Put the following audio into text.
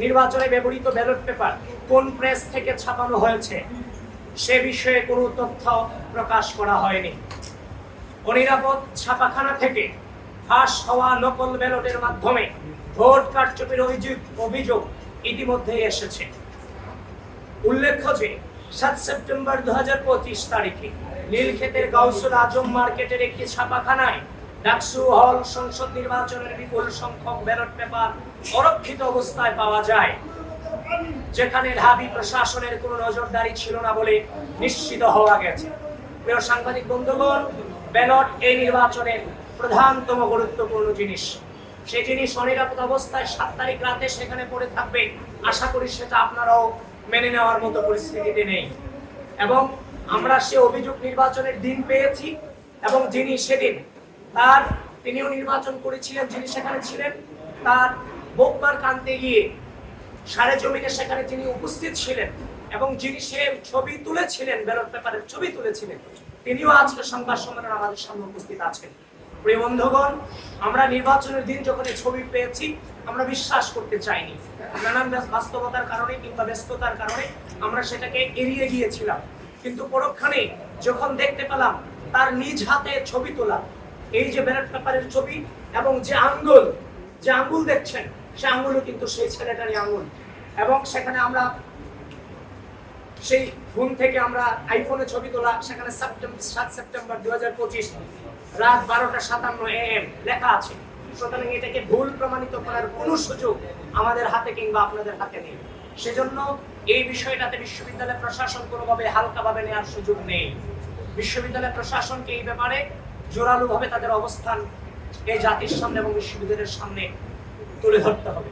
নির্বাচনে ব্যবহৃত ballot paper কোন প্রেস থেকে ছাপানো হয়েছে সে বিষয়ে কোনো তথ্য প্রকাশ করা হয়নি। অনিরাপদ ছাপাখানা থেকে ফাঁস হওয়া নকল ব্যালটের মাধ্যমে ভোট কারচুপির অভিযোগ ইতিমধ্যেই এসেছে। উল্লেখ্য যে 7 সেপ্টেম্বর 2025 তারিখে নীলক্ষেতের গাউসুল আজম মার্কেটের একটি ছাপাখানায় ডাকসু হল সংসদ নির্বাচনের বিপুল সংখ্যক ব্যালট পেপার অরক্ষিত অবস্থায় পাওয়া যায়, যেখানে ঢাবি প্রশাসনের কোনো নজরদারি ছিল না বলে নিশ্চিত হওয়া গেছে। প্রিয় সাংবাদিক বন্ধুগণ, ব্যালট এই নির্বাচনের প্রধানতম গুরুত্বপূর্ণ জিনিস। সেই জিনিস অনিরাপদ অবস্থায় 7 তারিখ রাতে সেখানে পড়ে থাকবে। আশা করি সেটা আপনারাও মেনে নেওয়ার মতো পরিস্থিতিতে নেই। এবং আমরা সে অভিযোগ নির্বাচনের দিন পেয়েছি, এবং যিনি সেদিন তিনিও নির্বাচন করেছিলেন, যিনি সেখানে ছিলেন, তার বোকবার কানতে গিয়ে সারে জমিনে সেখানে যিনি উপস্থিত ছিলেন এবং যিনি সে ছবি তুলেছিলেন, ব্যালট পেপারের ছবি তুলেছিলেন, তিনিও আজকে সংবাদ সম্মেলনে আমাদের সামনে উপস্থিত আছেন। প্রিয় বন্ধুগণ, আমরা নির্বাচনের দিন যখন এই ছবি পেয়েছি আমরা বিশ্বাস করতে চাইনি। নানান বাস্তবতার কারণে কিংবা ব্যস্ততার কারণে আমরা সেটাকে এড়িয়ে গিয়েছিলাম। কিন্তু পরক্ষণে যখন দেখতে পেলাম তার নিজ হাতে ছবি তোলা এই যে ব্যালট পেপারের ছবি, এবং যে আঙ্গুল দেখছেন সে আঙ্গুলও কিন্তু সেই ছেলেটারই আঙ্গুল। এবং সেখানে আমরা সেই ফোন থেকে আমরা আইফোনে ছবি তোলা, সেখানে 7 সেপ্টেম্বর 2025 রাত 12:57 AM লেখা আছে। সুতরাং এটাকে ভুল প্রমাণিত করার কোনো সুযোগ আমাদের হাতে কিংবা আপনাদের হাতে নেই। সেজন্য এই বিষয়টাতে বিশ্ববিদ্যালয় প্রশাসন কোনোভাবে হালকাভাবে নেওয়ার সুযোগ নেই। বিশ্ববিদ্যালয় প্রশাসনকে এই ব্যাপারে জোরালোভাবে তাদের অবস্থান এই জাতির সামনে এবং বিশ্ববিদ্যালয়ের সামনে তুলে ধরতে হবে।